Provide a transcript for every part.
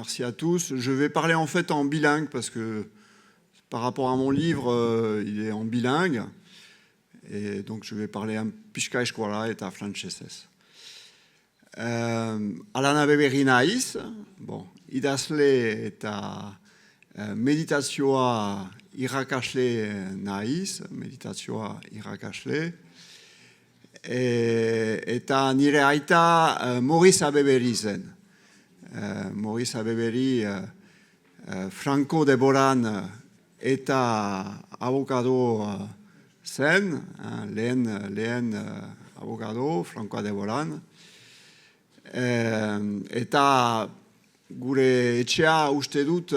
merci à tous. Je vais parler en fait en bilingue parce que par rapport à mon livre, il est en bilingue. Et donc je vais parler en pixka eskola eta frantsesez. Alana beberri naiz, bon, idazle eta meditazioa irakasle naiz, meditazioa irakasle. Eta nire aita Maurice Abeberi zen. Maurice Abeberi Franco Deboran eta abokado zen, lehen abokado, Franco Deboran. Eta gure etxea uste dut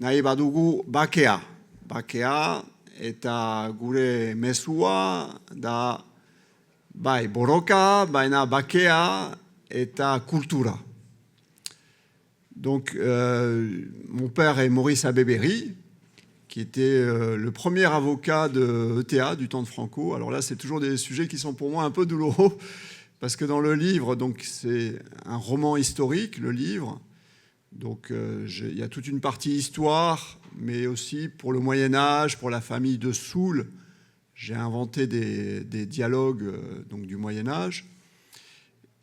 nahi badugu bakea. Bakea eta gure mezua da bai borroka, baina bakea eta cultura. Donc, mon père est Maurice Abeberi, qui était le premier avocat de ETA du temps de Franco. Alors là, c'est toujours des sujets qui sont pour moi un peu douloureux, parce que dans le livre, donc c'est un roman historique, le livre. Donc, il y a toute une partie histoire, mais aussi pour le Moyen-Âge, pour la famille de Soule. J'ai inventé des dialogues donc, du Moyen-Âge.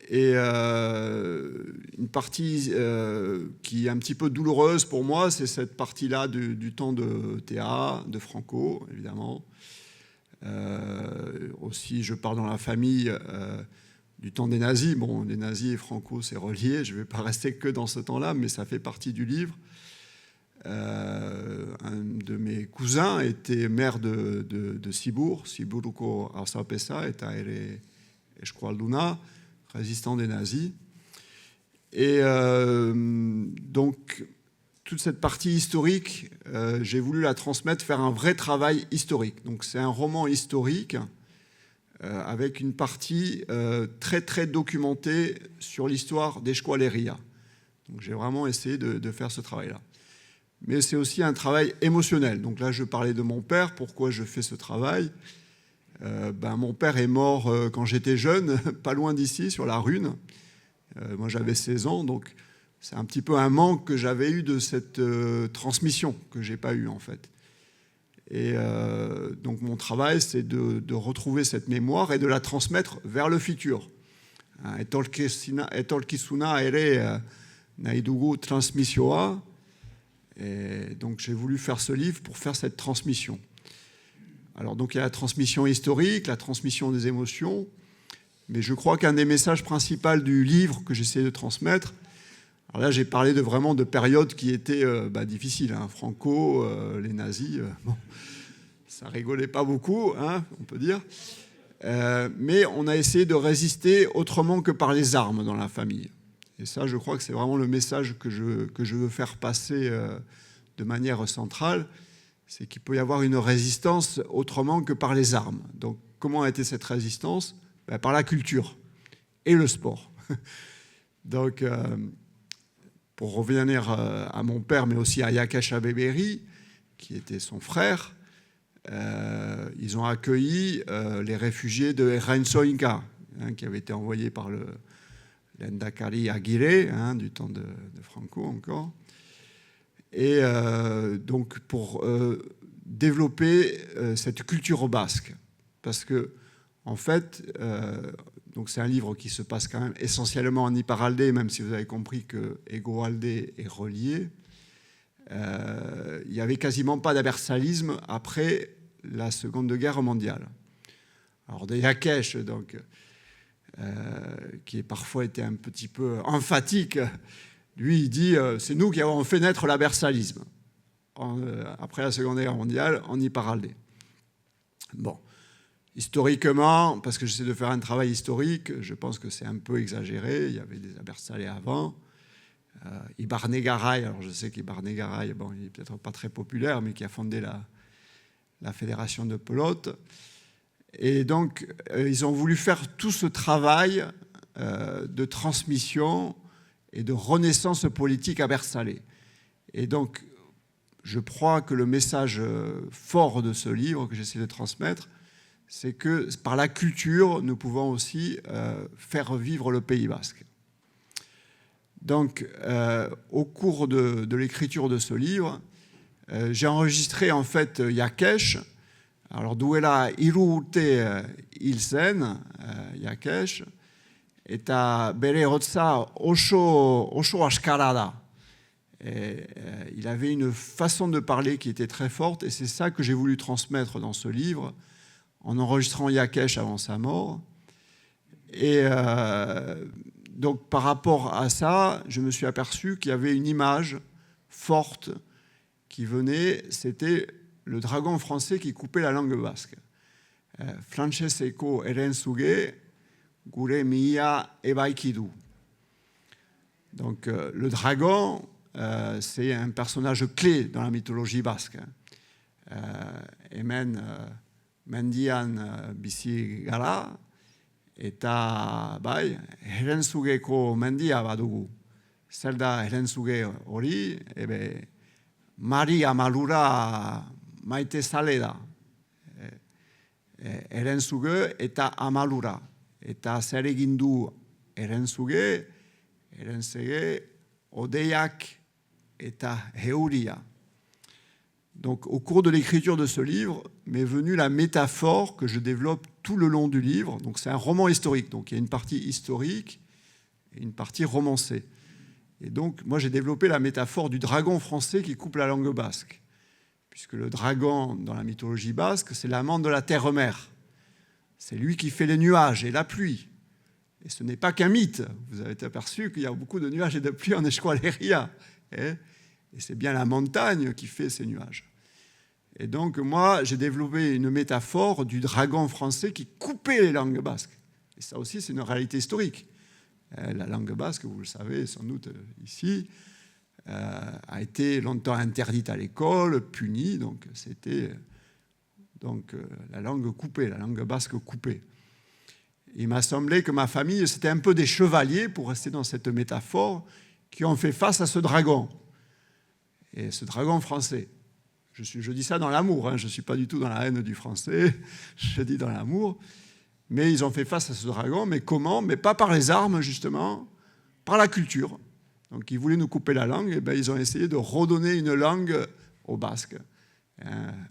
Et une partie qui est un petit peu douloureuse pour moi, c'est cette partie-là du temps de Théa, de Franco, évidemment. Aussi, je parle dans la famille du temps des nazis. Bon, les nazis et Franco, c'est relié. Je ne vais pas rester que dans ce temps-là, mais ça fait partie du livre. Un de mes cousins était maire de Cibourg, Ciburuko Arsapesa, eta ere eskualduna, résistant des nazis. Et donc, toute cette partie historique, j'ai voulu la transmettre, faire un vrai travail historique. Donc, c'est un roman historique avec une partie très, très documentée sur l'histoire d'Eskualeria. Donc, j'ai vraiment essayé de faire ce travail-là. Mais c'est aussi un travail émotionnel. Donc là, je parlais de mon père. Pourquoi je fais ce travail ? Mon père est mort quand j'étais jeune, pas loin d'ici, sur la Rune. Moi, j'avais 16 ans, donc c'est un petit peu un manque que j'avais eu de cette transmission que je n'ai pas eue, en fait. Et donc, mon travail, c'est de retrouver cette mémoire et de la transmettre vers le futur. Etorkizuna ere nahi dugu transmisioa. Et donc, j'ai voulu faire ce livre pour faire cette transmission. Alors, donc, il y a la transmission historique, la transmission des émotions, mais je crois qu'un des messages principaux du livre que j'essaie de transmettre, alors là, j'ai parlé vraiment de périodes qui étaient difficiles. Hein. Franco, les nazis, bon, ça rigolait pas beaucoup, hein, on peut dire. Mais on a essayé de résister autrement que par les armes dans la famille. Et ça, je crois que c'est vraiment le message que je veux faire passer de manière centrale, c'est qu'il peut y avoir une résistance autrement que par les armes. Donc, comment a été cette résistance ? Par la culture et le sport. Donc, pour revenir à mon père, mais aussi à Yakash Abeberi, qui était son frère, ils ont accueilli les réfugiés de Erensoinka, qui avaient été envoyés par l'Endakari Aguirre, du temps de Franco encore. Et donc pour développer cette culture basque. Parce que, en fait, donc c'est un livre qui se passe quand même essentiellement en Iparralde, même si vous avez compris que Hegoalde est relié. Il n'y avait quasiment pas d'abersalisme après la Seconde Guerre mondiale. Alors, de Yakesh, donc, qui parfois été un petit peu emphatique, lui, il dit c'est nous qui avons fait naître l'abersalisme après la Seconde Guerre mondiale en Iparralde. Bon, historiquement, parce que j'essaie de faire un travail historique, je pense que c'est un peu exagéré. Il y avait des abersalais avant. Ibarnegaray, alors je sais qu'Ibarnegaray, bon, il n'est peut-être pas très populaire, mais qui a fondé la fédération de pelote. Et donc, ils ont voulu faire tout ce travail de transmission et de renaissance politique à Bersalé. Et donc, je crois que le message fort de ce livre que j'essaie de transmettre, c'est que par la culture, nous pouvons aussi faire vivre le Pays basque. Donc, au cours de l'écriture de ce livre, j'ai enregistré en fait Yakesh. Alors, duela hiru urte hil zen, Yakesh, eta bere hotza oso askara da. Il avait une façon de parler qui était très forte, et c'est ça que j'ai voulu transmettre dans ce livre, en enregistrant Yakesh avant sa mort. Et donc, par rapport à ça, je me suis aperçu qu'il y avait une image forte qui venait, c'était le dragon français qui coupait la langue basque. Franceseko erenzuge, gure mia ebaikidu. Donc, le dragon, c'est un personnage clé dans la mythologie basque. Hemen mendian bizi gara, eta bai, herenzugeko mendia badugu. Zer da herentzuge hori, Mari Amalura maite zale da. Herentzuge eta Amalura. Eta zer egin du herentzuge, odeiak eta heuria. Donc, au cours de l'écriture de ce livre, m'est venue la métaphore que je développe tout le long du livre. Donc, c'est un roman historique. Donc, il y a une partie historique et une partie romancée. Et donc, moi, j'ai développé la métaphore du dragon français qui coupe la langue basque. Puisque le dragon, dans la mythologie basque, c'est l'amant de la terre-mère. C'est lui qui fait les nuages et la pluie. Et ce n'est pas qu'un mythe. Vous avez aperçu qu'il y a beaucoup de nuages et de pluie en Esqualeria. Et c'est bien la montagne qui fait ces nuages. Et donc, moi, j'ai développé une métaphore du dragon français qui coupait les langues basques. Et ça aussi, c'est une réalité historique. La langue basque, vous le savez sans doute ici, a été longtemps interdite à l'école, punie. Donc, c'était la langue coupée, la langue basque coupée. Il m'a semblé que ma famille, c'était un peu des chevaliers, pour rester dans cette métaphore, qui ont fait face à ce dragon. Et ce dragon français, je dis ça dans l'amour, hein, je ne suis pas du tout dans la haine du français, je dis dans l'amour, mais ils ont fait face à ce dragon, mais comment? Mais pas par les armes, justement, par la culture. Donc ils voulaient nous couper la langue, et bien ils ont essayé de redonner une langue aux Basques.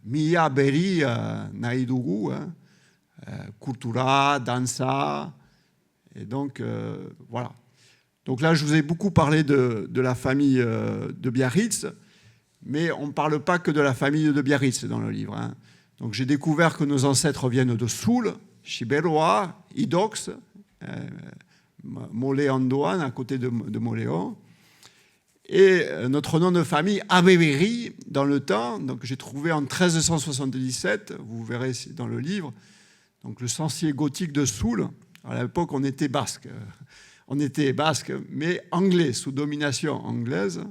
Mia beri naidugu, cultura, dansa, et donc voilà. Donc là, je vous ai beaucoup parlé de la famille de Biarritz, mais on ne parle pas que de la famille de Biarritz dans le livre. Hein. Donc j'ai découvert que nos ancêtres viennent de Soul, Chiberoa, Idox, Moléondoan, à côté de Moléon. Et notre nom de famille, Abébéry, dans le temps, donc j'ai trouvé en 1377, vous verrez dans le livre, donc le Censier gothique de Soul. À l'époque, on était basque. On était basque, mais anglais, sous domination anglaise.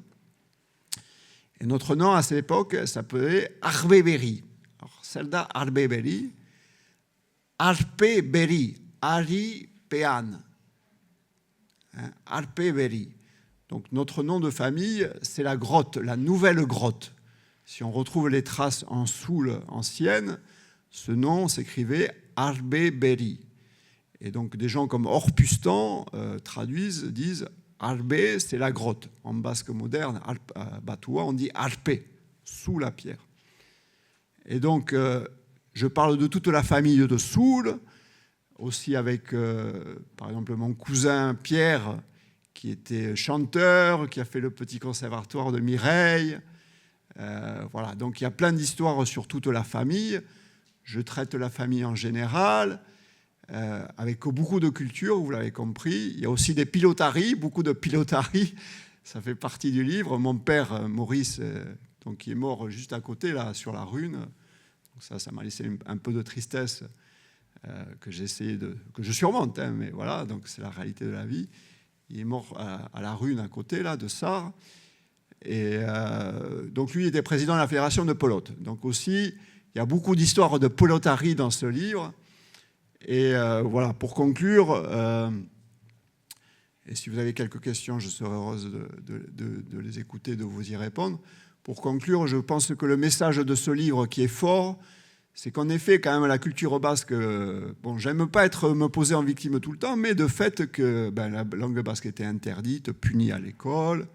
Et notre nom, à cette époque, s'appelait Arbébéry. Alors, celle-là, Arbébéry. Arpébéry. Ari Péan. Arpébéry. Donc, notre nom de famille, c'est la grotte, la nouvelle grotte. Si on retrouve les traces en Soule ancienne, ce nom s'écrivait Arbébéry. Et donc, des gens comme Orpustan traduisent, disent Arbé, c'est la grotte. En basque moderne, Batoua, on dit Arpé, sous la pierre. Et donc, je parle de toute la famille de Soule, aussi avec, par exemple, mon cousin Pierre, qui était chanteur, qui a fait le petit conservatoire de Mireille. Voilà, donc il y a plein d'histoires sur toute la famille. Je traite la famille en général. Avec beaucoup de culture, vous l'avez compris. Il y a aussi des pilotaries, beaucoup de pilotaries. Ça fait partie du livre. Mon père, Maurice, donc, qui est mort juste à côté, là, sur la Rune. Donc ça m'a laissé un peu de tristesse que je surmonte. Hein, mais voilà, donc c'est la réalité de la vie. Il est mort à la Rune, à côté, là, de Sarre. Et donc lui était président de la fédération de pelote. Donc aussi, il y a beaucoup d'histoires de pelotaries dans ce livre. Et voilà, pour conclure, et si vous avez quelques questions, je serai heureuse de les écouter, de vous y répondre. Pour conclure, je pense que le message de ce livre qui est fort, c'est qu'en effet, quand même, la culture basque, bon, j'aime pas me poser en victime tout le temps, mais de fait que la langue basque était interdite, punie à l'école.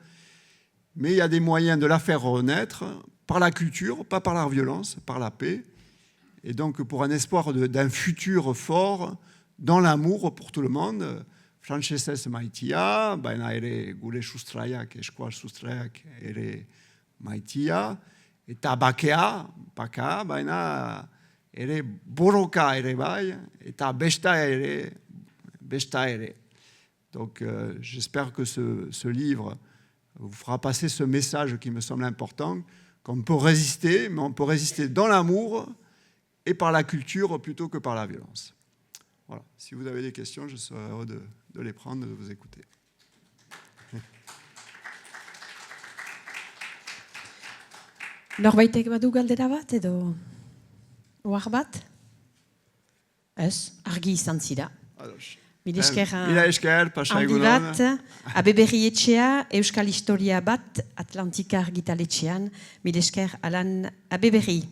Mais il y a des moyens de la faire renaître par la culture, pas par la violence, par la paix. Et donc, pour un espoir d'un futur fort, dans l'amour pour tout le monde, Franceses maitia, baina ere gure sustraiak, eskual sustraiak ere maitia, eta bakea, baina ere borroka ere bai, eta besta ere. Donc, j'espère que ce livre vous fera passer ce message qui me semble important, qu'on peut résister, mais on peut résister dans l'amour et par la culture plutôt que par la violence. Voilà. Si vous avez des questions, je serai heureux de les prendre, de vous écouter. Norbaitek badu galdera bat edo ohar bat? Ez, argi izan zira. Mila esker, handi bat, Abeberri etxea, Euskal Historia bat, Atlantika argitaletxean. Mila esker, Alan Abeberri.